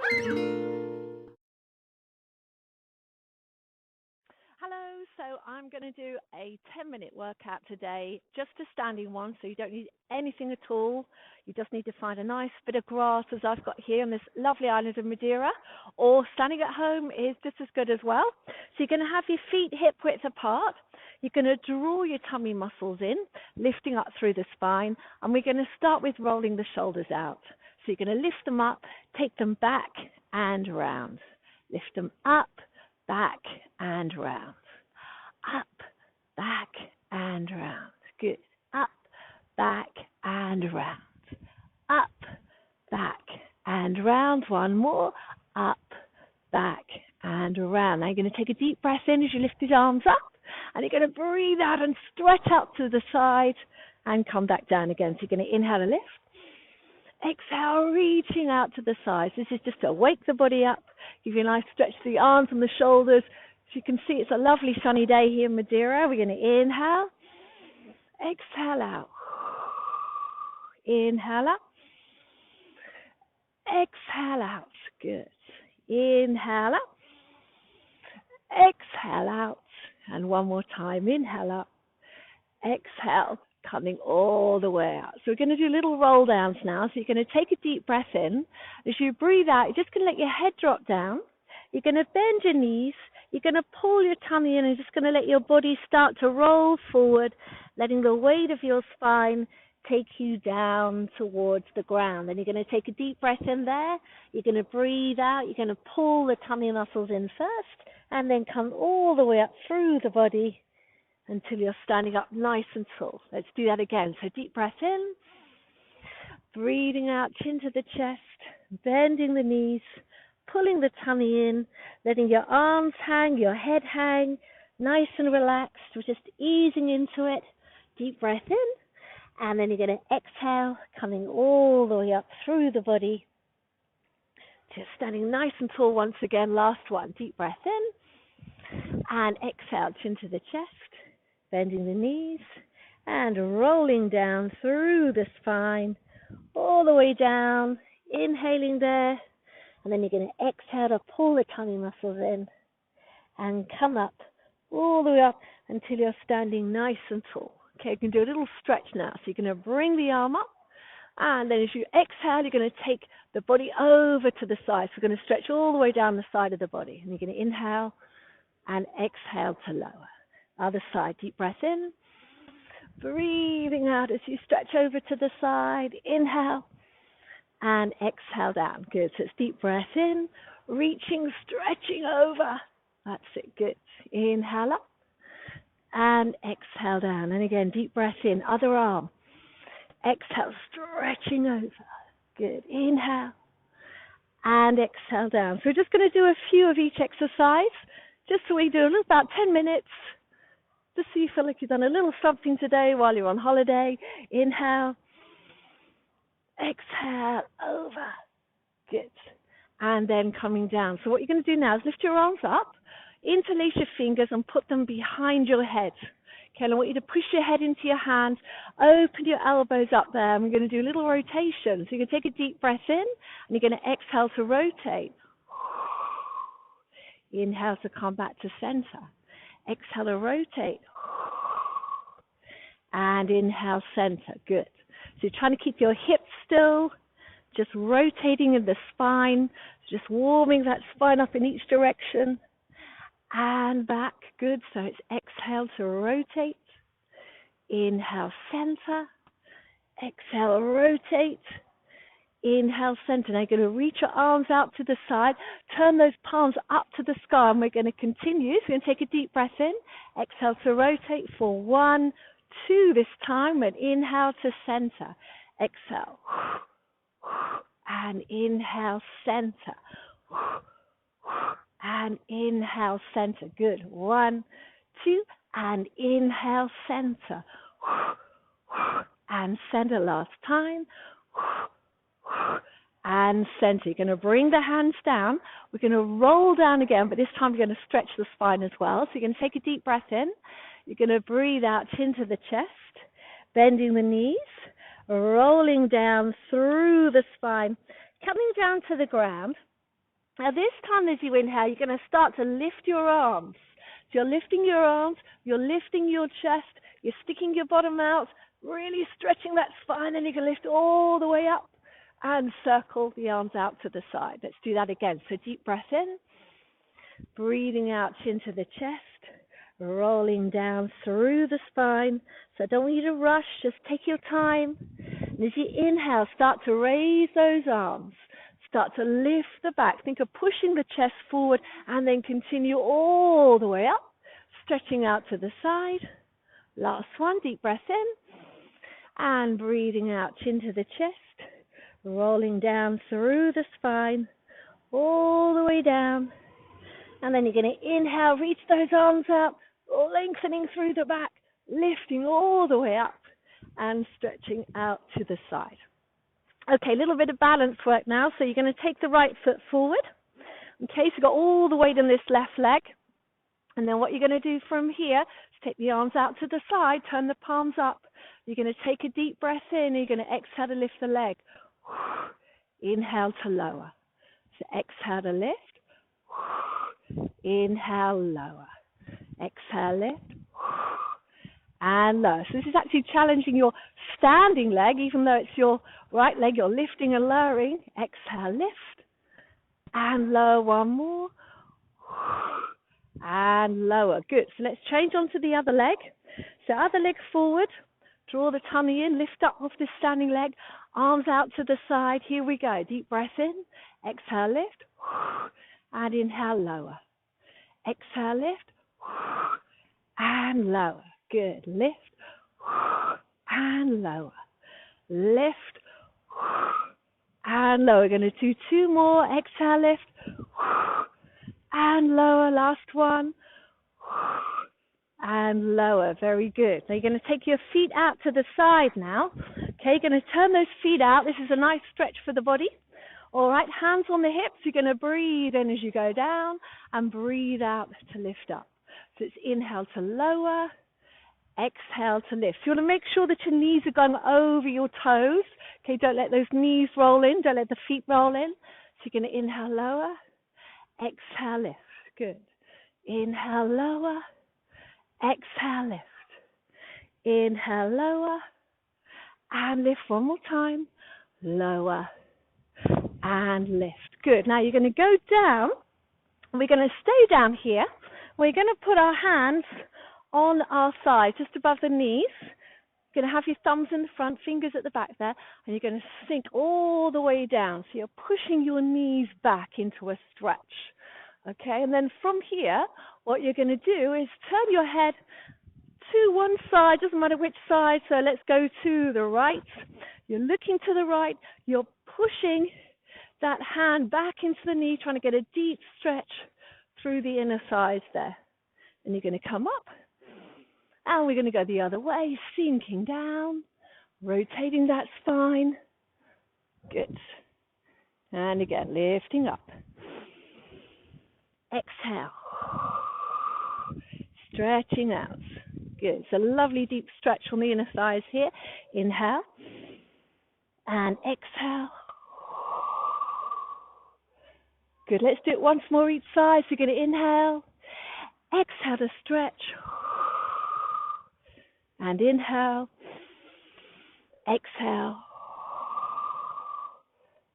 Hello, so I'm going to do a 10-minute workout today, just a standing one, so you don't need anything at all. You just need to find a nice bit of grass, as I've got here on this lovely island of Madeira, or standing at home is just as good as well. So you're going to have your feet hip width apart. You're going to draw your tummy muscles in, lifting up through the spine, and we're going to start with rolling the shoulders out. So you're going to lift them up, take them back and round. Lift them up, back and round. Up, back and round. Good. Up, back and round. Up, back and round. One more. Up, back and around. Now you're going to take a deep breath in as you lift these arms up, and you're going to breathe out and stretch out to the side and come back down again. So you're going to inhale and lift. Exhale, reaching out to the sides. This is just to wake the body up, give you a nice stretch to the arms and the shoulders. As you can see, it's a lovely sunny day here in Madeira. We're going to inhale, exhale out. Inhale up, exhale out. Good. Inhale up, exhale out. And one more time. Inhale up, exhale, coming all the way out. So we're going to do little roll downs now. So you're going to take a deep breath in. As you breathe out, you're just going to let your head drop down. You're going to bend your knees. You're going to pull your tummy in and just going to let your body start to roll forward, letting the weight of your spine take you down towards the ground. Then you're going to take a deep breath in there. You're going to breathe out. You're going to pull the tummy muscles in first and then come all the way up through the body until you're standing up nice and tall. Let's do that again. So deep breath in, breathing out, chin to the chest, bending the knees, pulling the tummy in, letting your arms hang, your head hang, nice and relaxed. We're just easing into it. Deep breath in, and then you're going to exhale, coming all the way up through the body. Just standing nice and tall once again. Last one. Deep breath in, and exhale, chin to the chest, bending the knees, and rolling down through the spine, all the way down, inhaling there. And then you're going to exhale to pull the tummy muscles in and come up, all the way up until you're standing nice and tall. Okay, you can do a little stretch now. So you're going to bring the arm up, and then as you exhale, you're going to take the body over to the side. So we're going to stretch all the way down the side of the body. And you're going to inhale and exhale to lower. Other side, deep breath in, breathing out as you stretch over to the side. Inhale and exhale down. Good. So it's deep breath in, reaching, stretching over. That's it. Good. Inhale up and exhale down. And again, deep breath in, other arm. Exhale, stretching over. Good. Inhale and exhale down. So we're just going to do a few of each exercise, just so we do a little, about 10 minutes, just so you feel like you've done a little something today while you're on holiday. Inhale. Exhale, over. Good. And then coming down. So what you're going to do now is lift your arms up, interlace your fingers and put them behind your head. Okay, and I want you to push your head into your hands, open your elbows up there, and we're going to do a little rotation. So you're going to take a deep breath in, and you're going to exhale to rotate. Inhale to come back to center. Exhale to rotate. And inhale, center. Good. So you're trying to keep your hips still, just rotating in the spine, just warming that spine up in each direction. And back. Good. So it's exhale to rotate. Inhale, center. Exhale, rotate. Inhale, center. Now you're going to reach your arms out to the side. Turn those palms up to the sky. And we're going to continue. So we're going to take a deep breath in. Exhale to rotate for 1, 2 this time. And inhale to center. Exhale. And inhale, center. And inhale, center. Good. 1, 2. And inhale, center. And center last time. And center. You're going to bring the hands down. We're going to roll down again, but this time we're going to stretch the spine as well. So you're going to take a deep breath in. You're going to breathe out into the chest, bending the knees, rolling down through the spine, coming down to the ground. Now this time as you inhale, you're going to start to lift your arms. So you're lifting your arms, you're lifting your chest, you're sticking your bottom out, really stretching that spine, and you can lift all the way up and circle the arms out to the side. Let's do that again. So deep breath in, breathing out into the chest, rolling down through the spine. So I don't want you to rush, just take your time. And as you inhale, start to raise those arms. Start to lift the back. Think of pushing the chest forward and then continue all the way up, stretching out to the side. Last one, deep breath in and breathing out into the chest, rolling down through the spine, all the way down. And then you're going to inhale, reach those arms up, lengthening through the back, lifting all the way up and stretching out to the side. Okay, a little bit of balance work now. So you're going to take the right foot forward. Okay, so you've got all the weight in this left leg. And then what you're going to do from here is take the arms out to the side, turn the palms up. You're going to take a deep breath in, and you're going to exhale to lift the leg. Inhale to lower. So exhale to lift. Inhale, lower. Exhale, lift. And lower. So this is actually challenging your standing leg, even though it's your right leg, you're lifting and lowering. Exhale, lift. And lower one more. And lower. Good. So let's change on to the other leg. So other leg forward. Draw the tummy in. Lift up off this standing leg. Arms out to the side. Here we go. Deep breath in. Exhale, lift. And inhale, lower. Exhale, lift. And lower. Good. Lift. And lower. Lift. And lower. We're going to do two more. Exhale, lift. And lower. Last one. And lower. Very good. Now you're going to take your feet out to the side now. Okay, you're going to turn those feet out. This is a nice stretch for the body. All right, hands on the hips. You're going to breathe in as you go down and breathe out to lift up. So it's inhale to lower, exhale to lift. So you want to make sure that your knees are going over your toes. Okay, don't let those knees roll in. Don't let the feet roll in. So you're going to inhale lower, exhale lift. Good. Inhale lower, exhale lift. Inhale lower and lift one more time. Lower and lift. Good. Now you're going to go down. We're going to stay down here. We're going to put our hands on our side, just above the knees. You're going to have your thumbs in the front, fingers at the back there, and you're going to sink all the way down. So you're pushing your knees back into a stretch. Okay, and then from here, what you're going to do is turn your head to one side, doesn't matter which side, so let's go to the right. You're looking to the right, you're pushing that hand back into the knee, trying to get a deep stretch through the inner thighs there. And you're going to come up, and we're going to go the other way, sinking down, rotating that spine. Good. And again, lifting up. Exhale. Stretching out. Good. It's a lovely deep stretch on the inner thighs here. Inhale. And exhale. Good. Let's do it once more each side. So you're going to inhale. Exhale to stretch. And inhale. Exhale.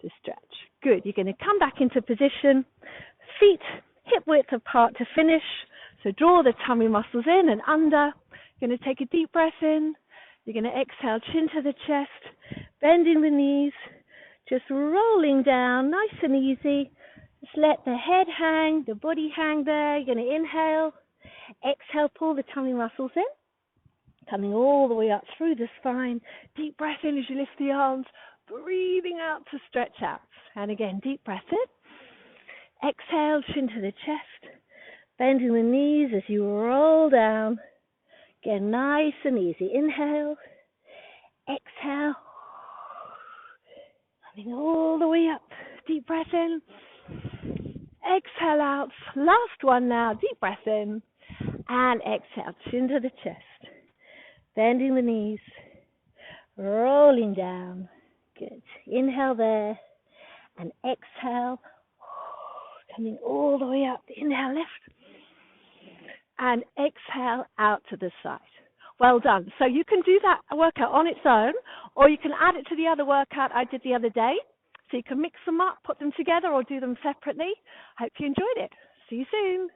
To stretch. Good. You're going to come back into position. Feet hip width apart to finish. So draw the tummy muscles in and under. You're going to take a deep breath in. You're going to exhale, chin to the chest, bending the knees, just rolling down, nice and easy. Just let the head hang, the body hang there. You're going to inhale, exhale, pull the tummy muscles in, coming all the way up through the spine. Deep breath in as you lift the arms, breathing out to stretch out. And again, deep breath in. Exhale, chin to the chest, bending the knees as you roll down. Again, nice and easy. Inhale, exhale, coming all the way up. Deep breath in, exhale out. Last one now. Deep breath in and exhale, chin to the chest, bending the knees, rolling down. Good. Inhale there and exhale. Coming all the way up. Inhale, lift. And exhale out to the side. Well done. So you can do that workout on its own, or you can add it to the other workout I did the other day. So you can mix them up, put them together, or do them separately. Hope you enjoyed it. See you soon.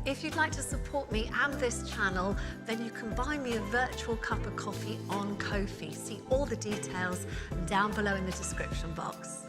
If you'd like to support me and this channel, then you can buy me a virtual cup of coffee on Ko-fi. See all the details down below in the description box.